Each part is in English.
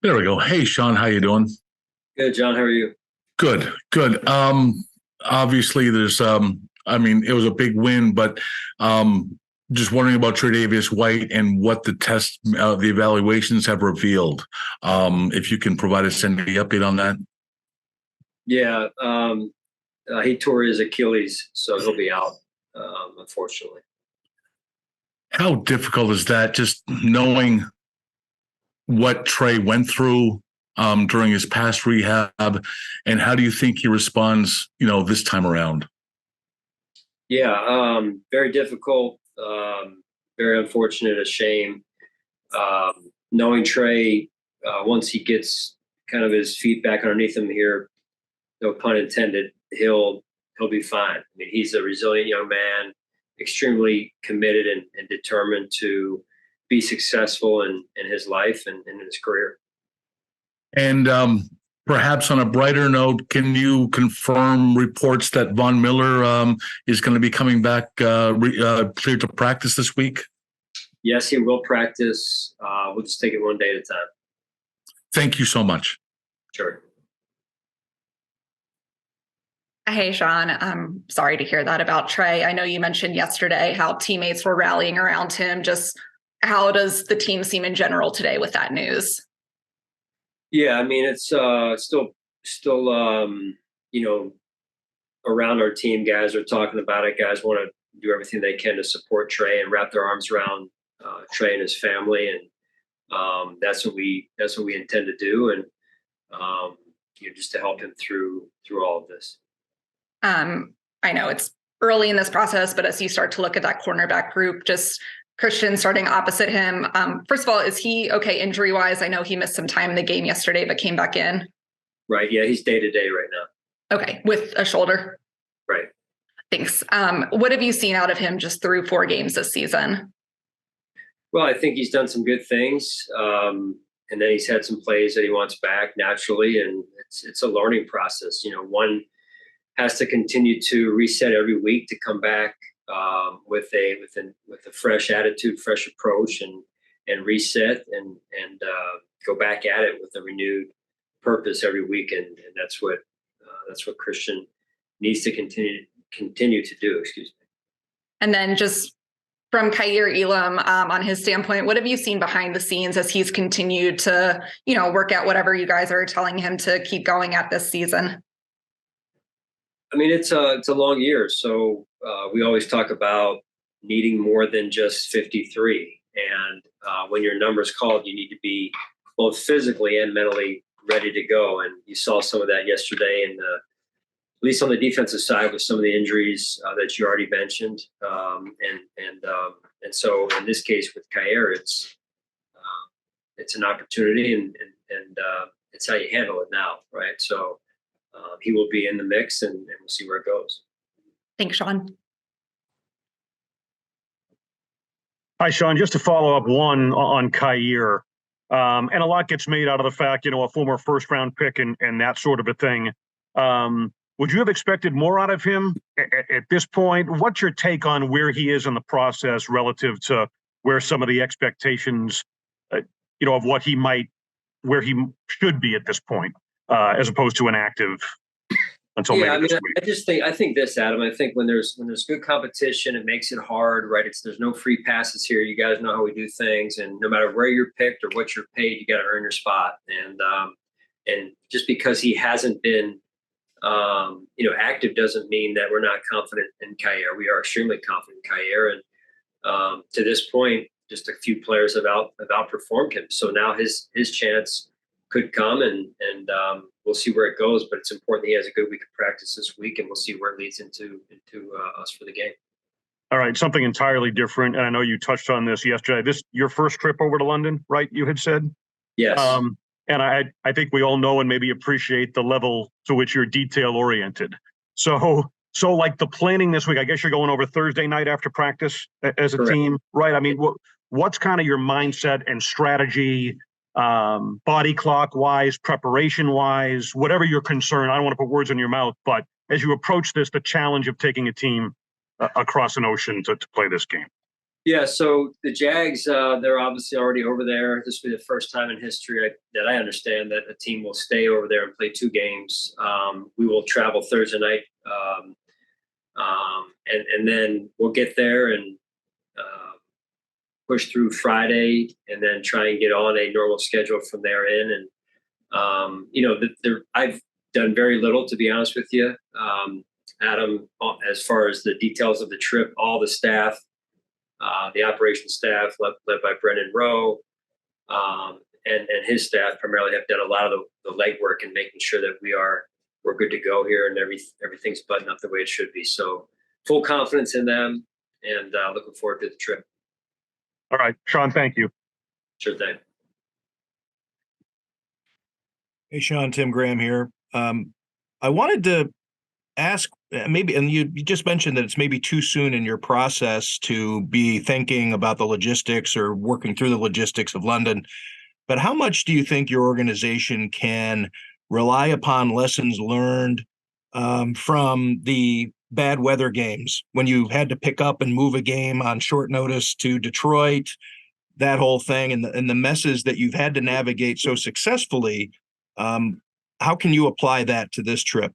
There we go. Hey, Sean, how you doing? Good, John. How are you? Good, good. Obviously, it was a big win, but just wondering about Tre'Davious White and what the evaluations have revealed. If you can provide us any update on that. Yeah, he tore his Achilles, so he'll be out, unfortunately. How difficult is that? Just knowing what Trey went through during his past rehab, and how do you think he responds, this time around? Yeah, very difficult, very unfortunate, a shame. Knowing Trey, once he gets kind of his feet back underneath him here, no pun intended, he'll be fine. I mean, he's a resilient young man, extremely committed and determined to be successful in his life and in his career. And perhaps on a brighter note, can you confirm reports that Von Miller is going to be coming back cleared to practice this week? Yes, he will practice. We'll just take it one day at a time. Thank you so much. Sure. Hey, Sean, I'm sorry to hear that about Trey. I know you mentioned yesterday how teammates were rallying around him. Just how does the team seem in general today with that news? Yeah, I mean, it's still around our team. Guys are talking about it. Guys want to do everything they can to support Trey and wrap their arms around Trey and his family, and that's what we intend to do, and just to help him through all of this. I know it's early in this process, but as you start to look at that cornerback group, just Christian starting opposite him. First of all, is he okay injury-wise? I know he missed some time in the game yesterday, but came back in. Right. Yeah, he's day-to-day right now. Okay, with a shoulder. Right. Thanks. What have you seen out of him just through 4 games this season? Well, I think he's done some good things, and then he's had some plays that he wants back naturally, and it's a learning process. One has to continue to reset every week to come back with a fresh attitude, fresh approach, and reset and go back at it with a renewed purpose every week, and that's what Christian needs to continue to do. Excuse me. And then just from Kaiir Elam, on his standpoint, what have you seen behind the scenes as he's continued to work out whatever you guys are telling him to keep going at this season? I mean, it's a long year, so we always talk about needing more than just 53. And when your number's called, you need to be both physically and mentally ready to go. And you saw some of that yesterday, at least on the defensive side, with some of the injuries that you already mentioned. And so in this case with Kaiir, it's an opportunity, and it's how you handle it now, right? So. He will be in the mix, and we'll see where it goes. Thanks, Sean. Hi, Sean. Just to follow up on Kaiir, and a lot gets made out of the fact, a former first-round pick and that sort of a thing. Would you have expected more out of him at this point? What's your take on where he is in the process relative to where some of the expectations, of where he should be at this point? As opposed to inactive until maybe this week. I think this, Adam. I think when there's good competition, it makes it hard, right? There's no free passes here. You guys know how we do things, and no matter where you're picked or what you're paid, you got to earn your spot. And just because he hasn't been, active doesn't mean that we're not confident in Kaiir. We are extremely confident in Kaiir, and to this point, just a few players have outperformed him. So now his chance could come, and we'll see where it goes. But it's important he has a good week of practice this week, and we'll see where it leads into us for the game. All right, something entirely different, and I know you touched on this yesterday. This your first trip over to London, right? You had said. Yes. And I think we all know and maybe appreciate the level to which you're detail oriented. So like the planning this week, I guess you're going over Thursday night after practice as a team, right? I mean, what's kind of your mindset and strategy? Body clock wise, preparation wise, whatever your concern. I don't want to put words in your mouth, but as you approach the challenge of taking a team across an ocean to play this game. Yeah, so the Jags, they're obviously already over there. This will be the first time in history that I understand that a team will stay over there and play 2 games. We will travel Thursday night, and then we'll get there and push through Friday, and then try and get on a normal schedule from there in. And I've done very little, to be honest with you. Adam, as far as the details of the trip, all the staff. The operations staff led by Brendan Rowe, and his staff primarily have done a lot of the legwork and making sure that we're good to go here and everything's buttoned up the way it should be. So full confidence in them, and looking forward to the trip. All right, Sean, thank you. Sure thing. Hey, Sean, Tim Graham here. I wanted to ask maybe, and you just mentioned that it's maybe too soon in your process to be thinking about the logistics or working through the logistics of London, but how much do you think your organization can rely upon lessons learned from the bad weather games when you had to pick up and move a game on short notice to Detroit, that whole thing, and the messes that you've had to navigate so successfully? How can you apply that to this trip?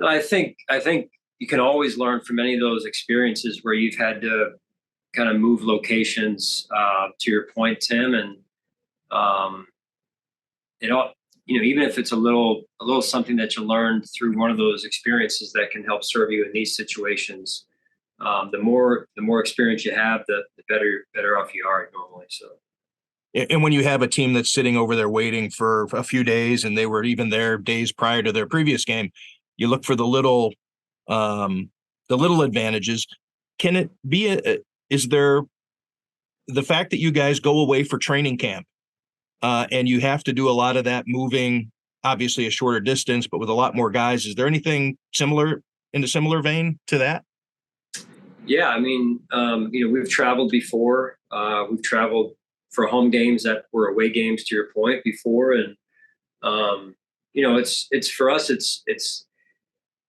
I think you can always learn from any of those experiences where you've had to kind of move locations. To your point, Tim, and it all, even if it's a little something that you learned through one of those experiences that can help serve you in these situations. The more experience you have, the better off you are normally. So. And when you have a team that's sitting over there waiting for a few days, and they were even there days prior to their previous game, you look for the little advantages. Can it be is there the fact that you guys go away for training camp and you have to do a lot of that moving, obviously a shorter distance, but with a lot more guys? Is there anything similar in a similar vein to that? Yeah, I mean, we've traveled before. We've traveled for home games that were away games, to your point, before, and it's for us. It's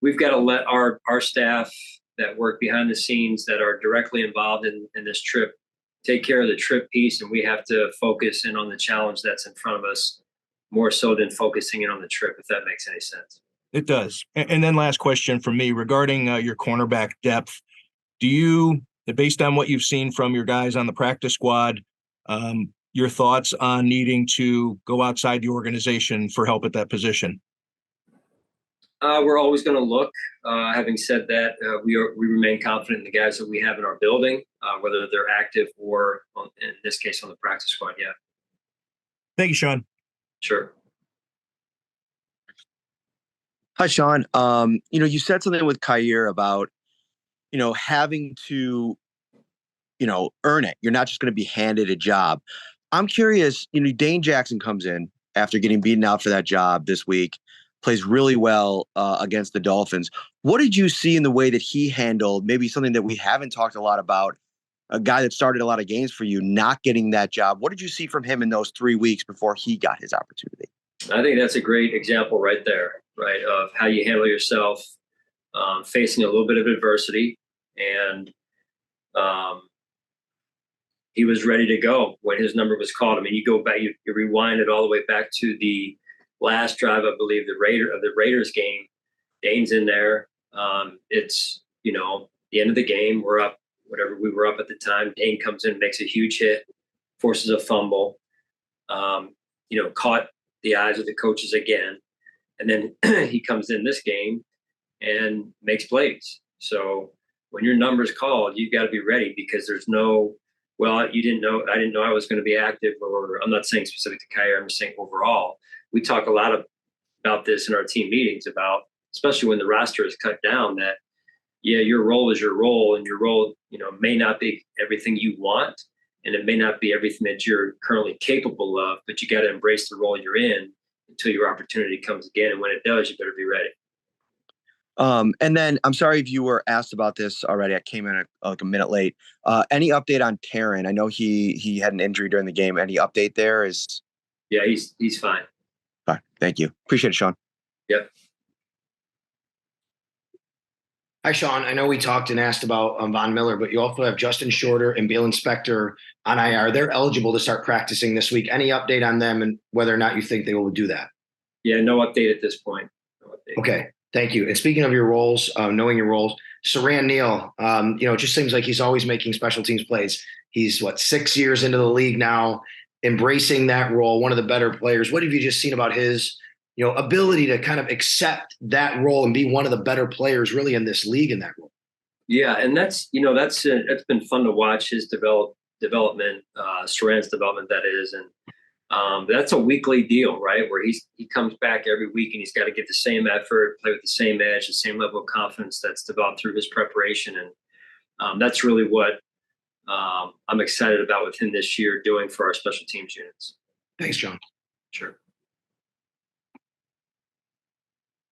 we've got to let our staff that work behind the scenes that are directly involved in this trip take care of the trip piece, and we have to focus in on the challenge that's in front of us more so than focusing in on the trip, if that makes any sense. It does. And then last question from me regarding your cornerback depth. Do you, based on what you've seen from your guys on the practice squad, your thoughts on needing to go outside the organization for help at that position? We're always going to look. Having said that, we remain confident in the guys that we have in our building, whether they're active or, in this case, on the practice squad. Yeah. Thank you, Sean. Sure. Hi, Sean. You said something with Kaiir about, having to, earn it. You're not just going to be handed a job. I'm curious, Dane Jackson comes in after getting beaten out for that job this week, plays really well against the Dolphins. What did you see in the way that he handled maybe something that we haven't talked a lot about, a guy that started a lot of games for you, not getting that job? What did you see from him in those 3 weeks before he got his opportunity? I think that's a great example right there, right, of how you handle yourself facing a little bit of adversity. And he was ready to go when his number was called. I mean, you go back, you rewind it all the way back to the last drive, I believe, the Raiders game. Dane's in there. It's, the end of the game. We're up, whatever we were up at the time. Dane comes in, makes a huge hit, forces a fumble, caught the eyes of the coaches again. And then he comes in this game and makes plays. So when your number's called, you've got to be ready, because there's no, well, I didn't know I was going to be active, or I'm not saying specific to Kaiir, I'm just saying overall. We talk a lot about this in our team meetings, about, especially when the roster is cut down, that, your role is your role, and your role, may not be everything you want, and it may not be everything that you're currently capable of, but you got to embrace the role you're in until your opportunity comes again. And when it does, you better be ready. And then I'm sorry if you were asked about this already. I came in like a minute late. Any update on Taryn? I know he had an injury during the game. Any update there? Yeah, he's fine. All right, thank you. Appreciate it, Sean. Yep. Hi, Sean. I know we talked and asked about Von Miller, but you also have Justin Shorter and Bill Inspector on IR. They're eligible to start practicing this week. Any update on them and whether or not you think they will do that? Yeah, no update at this point. No update. Okay, thank you. And speaking of your roles, knowing your roles, Saran Neal, it just seems like he's always making special teams plays. He's 6 years into the league now, embracing that role, one of the better players. What have you just seen about his ability to kind of accept that role and be one of the better players really in this league in that role? Yeah, and that's been fun to watch his development, Saran's development, that is, and that's a weekly deal, right? Where he comes back every week and he's got to get the same effort, play with the same edge, the same level of confidence that's developed through his preparation, and that's really what I'm excited about with him this year doing for our special teams units. Thanks, John. Sure.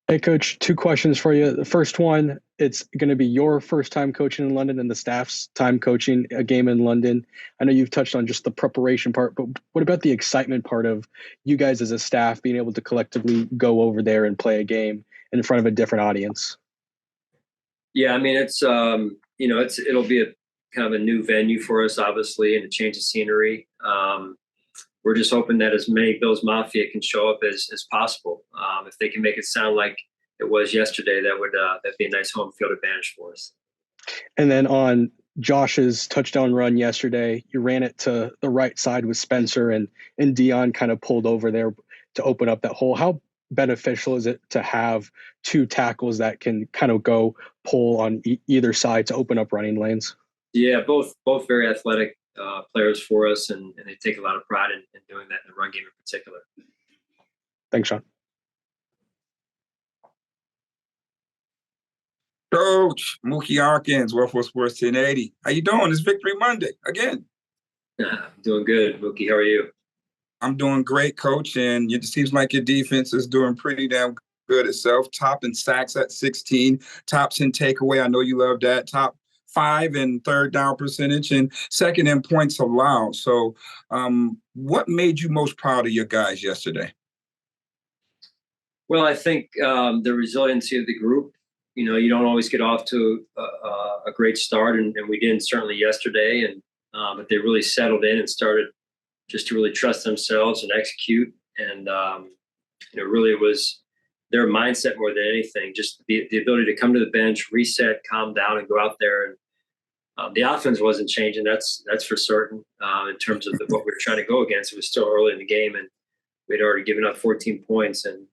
Hey, Coach, 2 questions for you. The first one, it's going to be your first time coaching in London and the staff's time coaching a game in London. I know you've touched on just the preparation part, but what about the excitement part of you guys as a staff being able to collectively go over there and play a game in front of a different audience? Yeah, I mean, it'll be a kind of a new venue for us, obviously, and a change of scenery. We're just hoping that as many Bills Mafia can show up as possible. If they can make it sound like it was yesterday, that'd be a nice home field advantage for us. And then on Josh's touchdown run yesterday, you ran it to the right side with Spencer, and Dion kind of pulled over there to open up that hole. How beneficial is it to have 2 tackles that can kind of go pull on either side to open up running lanes? Yeah, both very athletic players for us, and they take a lot of pride in doing that in the run game in particular. Thanks, Sean. Coach Mookie Arkins, World Sports 1080. How you doing? It's Victory Monday again. Doing good, Mookie. How are you? I'm doing great, Coach, and it seems like your defense is doing pretty damn good itself. Top in sacks at 16, tops in takeaway. I know you love that. Top 5 in third down percentage and second in points allowed. So what made you most proud of your guys yesterday? Well, I think the resiliency of the group. You don't always get off to a great start, and we didn't certainly yesterday. And but they really settled in and started just to really trust themselves and execute. And really it was their mindset more than anything. Just the ability to come to the bench, reset, calm down, and go out there. And the offense wasn't changing. That's for certain. In terms of what we were trying to go against, it was still early in the game, and we'd already given up 14 points. And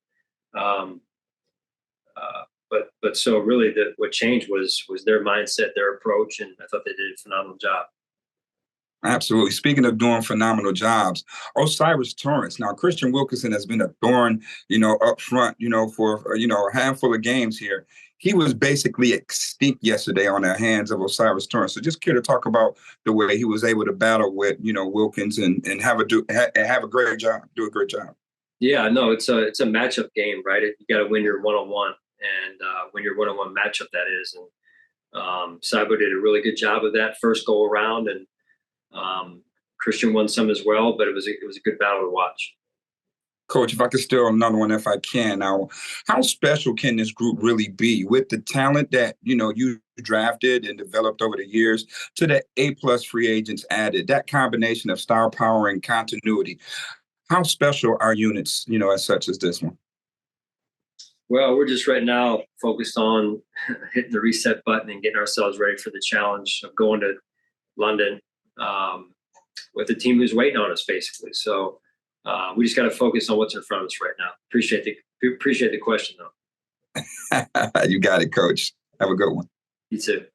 But so really what changed was their mindset, their approach, and I thought they did a phenomenal job. Absolutely. Speaking of doing phenomenal jobs, Osiris Torrance. Now, Christian Wilkinson has been a thorn, up front, for, a handful of games here. He was basically extinct yesterday on the hands of Osiris Torrance. So just care to talk about the way he was able to battle with, Wilkins and have a great job, do a great job. Yeah, no, it's a matchup game, right? You got to win your one-on-one, and win your one-on-one matchup, that is. And Saibo did a really good job of that first go around, and Christian won some as well, but it was a good battle to watch. Coach, if I could steal another one, if I can. Now, how special can this group really be with the talent that, you drafted and developed over the years to the A+ free agents added, that combination of star power and continuity? How special are units, as such as this one? Well, we're just right now focused on hitting the reset button and getting ourselves ready for the challenge of going to London with a team who's waiting on us, basically. So we just got to focus on what's in front of us right now. Appreciate the question, though. You got it, Coach. Have a good one. You too.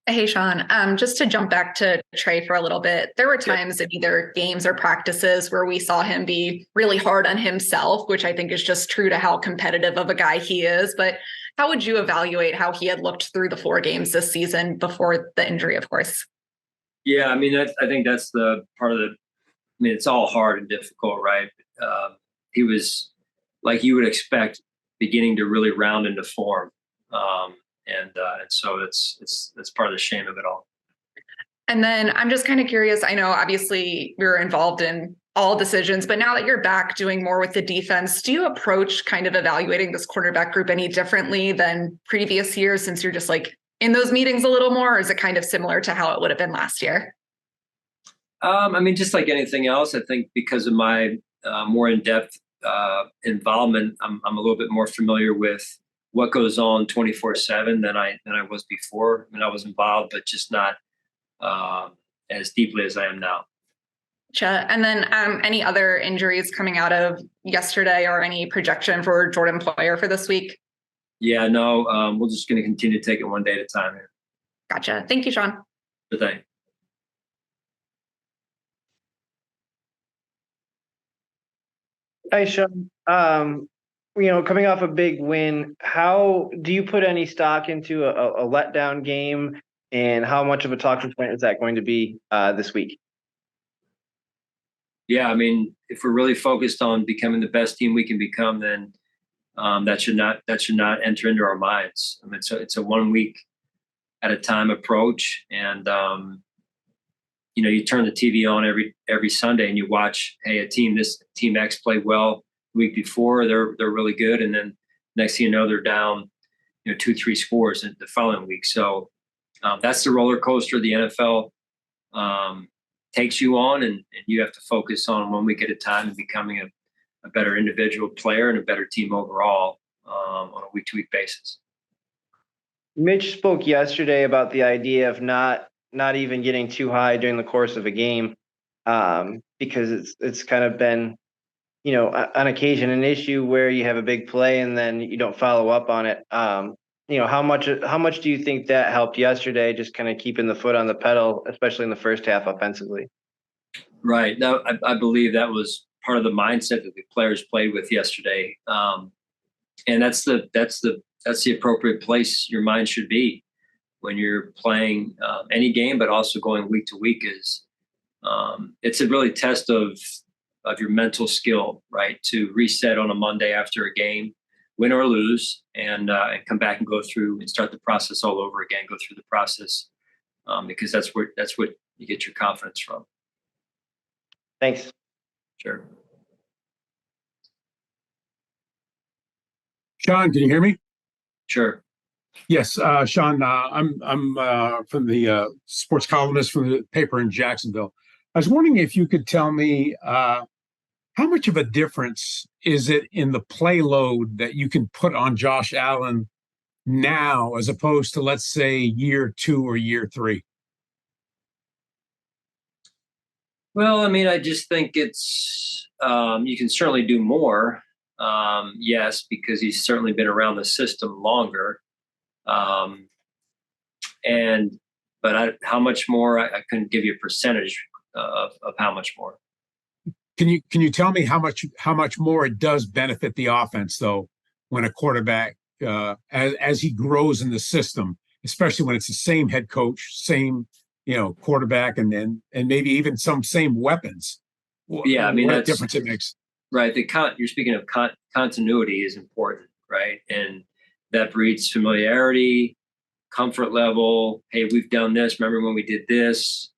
Hey, Sean, just to jump back to Trey for a little bit, there were times in either games or practices where we saw him be really hard on himself, which I think is just true to how competitive of a guy he is. But how would you evaluate how he had looked through the 4 games this season before the injury, of course? Yeah, I mean, I think that's the part of it's all hard and difficult, right? He was, like you would expect, beginning to really round into form. And so that's part of the shame of it all. And then I'm just kind of curious. I know obviously we were involved in all decisions, but now that you're back doing more with the defense, do you approach kind of evaluating this cornerback group any differently than previous years, since you're just like in those meetings a little more, or is it kind of similar to how it would have been last year? I mean, just like anything else, I think because of my more in-depth involvement, I'm a little bit more familiar with what goes on 24/7 than I was before. I mean, I was involved, but just not as deeply as I am now. Gotcha. And then any other injuries coming out of yesterday, or any projection for Jordan Poyer for this week? Yeah, no, we're just going to continue to take it one day at a time here. Gotcha. Thank you, Sean. Good thing. Hi, Sean. Coming off a big win, how do you put any stock into a letdown game, and how much of a talking point is that going to be this week? Yeah, I mean, if we're really focused on becoming the best team we can become, then that should not enter into our minds. I mean, it's a 1 week at a time approach, and you turn the TV on every Sunday and you watch, hey, this team X played well the week before, they're really good, and then next thing you know, they're down 2-3 scores in the following week. So that's the roller coaster the NFL takes you on, and you have to focus on 1 week at a time and becoming a better individual player and a better team overall on a week-to-week basis. Mitch spoke yesterday about the idea of not even getting too high during the course of a game, because it's kind of been, on occasion an issue where you have a big play and then you don't follow up on it. How much do you think that helped yesterday, just kind of keeping the foot on the pedal, especially in the first half offensively? Right. Now, I believe that was part of the mindset that the players played with yesterday, and that's the appropriate place your mind should be when you're playing any game, but also going week to week. It's a really test of your mental skill, right? To reset on a Monday after a game, win or lose, and come back and go through and start the process all over again. Go through the process because that's what you get your confidence from. Thanks. Sure. Sean, can you hear me? Sure. Yes, Sean. I'm from the sports columnist from the paper in Jacksonville. I was wondering if you could tell me how much of a difference is it in the play load that you can put on Josh Allen now, as opposed to, let's say, year 2 or year 3? Well, I mean, I just think it's you can certainly do more. Yes, because he's certainly been around the system longer. But how much more? I couldn't give you a percentage of how much more. Can you tell me how much more it does benefit the offense, though, when a quarterback as he grows in the system, especially when it's the same head coach, same quarterback, and maybe even some same weapons? Yeah, I mean, what that's difference it makes. Right. You're speaking of continuity is important, right? And that breeds familiarity, comfort level. Hey, we've done this. Remember when we did this?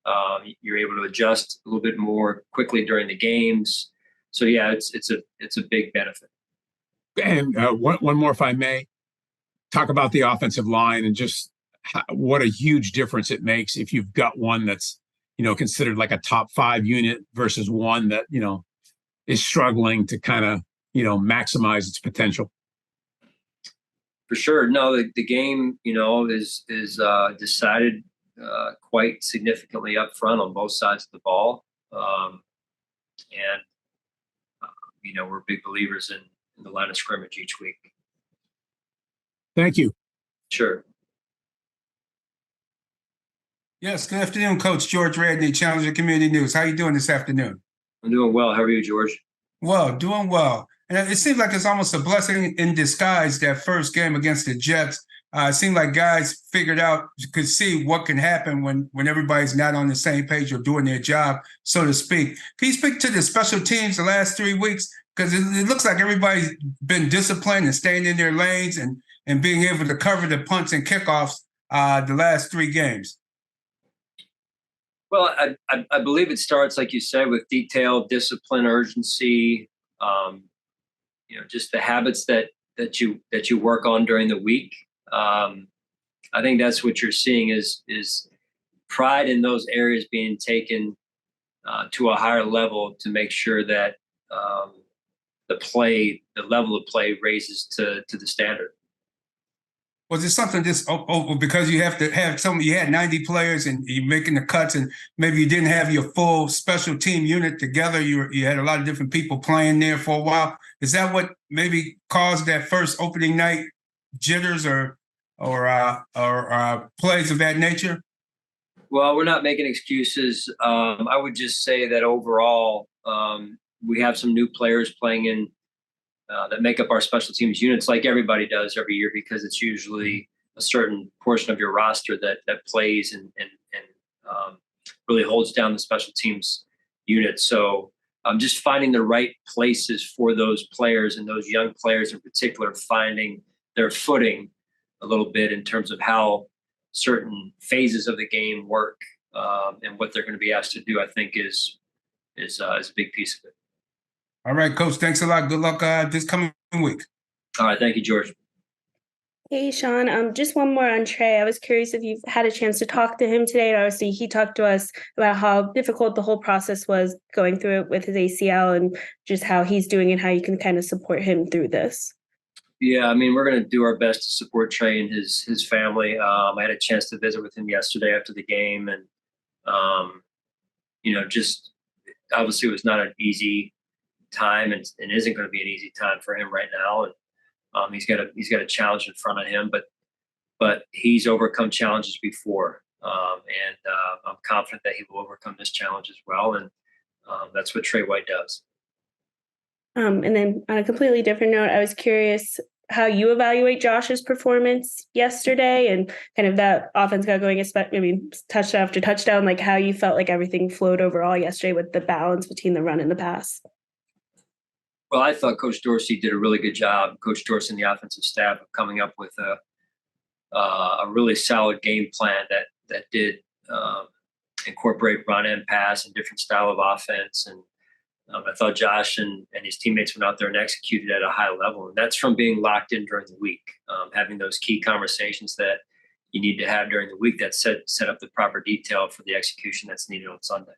You're able to adjust a little bit more quickly during the games. So yeah, it's a big benefit. And one more, if I may, talk about the offensive line and just what a huge difference it makes if you've got one that's considered like a top 5 unit versus one that is struggling to kind of maximize its potential. For sure. No, the game, is decided quite significantly up front on both sides of the ball. We're big believers in the line of scrimmage each week. Thank you. Sure. Yes, good afternoon, Coach George Radney, Challenger Community News. How are you doing this afternoon? I'm doing well. How are you, George? Well, doing well. And it seems like it's almost a blessing in disguise, that first game against the Jets. It seemed like guys could see what can happen when everybody's not on the same page or doing their job, so to speak. Can you speak to the special teams the last 3 weeks? Because it looks like everybody's been disciplined and staying in their lanes and being able to cover the punts and kickoffs the last 3 games. Well, I believe it starts, like you said, with detail, discipline, urgency. Just the habits that you work on during the week. I think that's what you're seeing is pride in those areas being taken to a higher level to make sure that the level of play raises to the standard. Was it something just because you have to have you had 90 players and you're making the cuts, and maybe you didn't have your full special team unit together? You had a lot of different people playing there for a while. Is that what maybe caused that first opening night jitters or plays of that nature? Well, we're not making excuses. I would just say that overall, we have some new players playing in that make up our special teams units, like everybody does every year, because it's usually a certain portion of your roster that plays and really holds down the special teams unit. So just finding the right places for those players, and those young players in particular, finding their footing a little bit in terms of how certain phases of the game work and what they're going to be asked to do, I think is a big piece of it. All right, Coach, thanks a lot. Good luck this coming week. All right, thank you, George. Hey, Sean, just one more on Trey. I was curious if you've had a chance to talk to him today. Obviously, he talked to us about how difficult the whole process was going through it with his ACL, and just how he's doing and how you can kind of support him through this. Yeah, I mean, we're going to do our best to support Trey and his family. I had a chance to visit with him yesterday after the game, and just obviously it was not an easy time, and isn't going to be an easy time for him right now. And he's got a challenge in front of him, but he's overcome challenges before, and I'm confident that he will overcome this challenge as well. And that's what Trey White does. And then on a completely different note, I was curious how you evaluate Josh's performance yesterday, and kind of that offense got going, touchdown after touchdown, like how you felt like everything flowed overall yesterday with the balance between the run and the pass. Well, I thought Coach Dorsey did a really good job, Coach Dorsey and the offensive staff, of coming up with a really solid game plan that did incorporate run and pass and different style of offense. And I thought Josh and his teammates went out there and executed at a high level. And that's from being locked in during the week, having those key conversations that you need to have during the week that set up the proper detail for the execution that's needed on Sunday.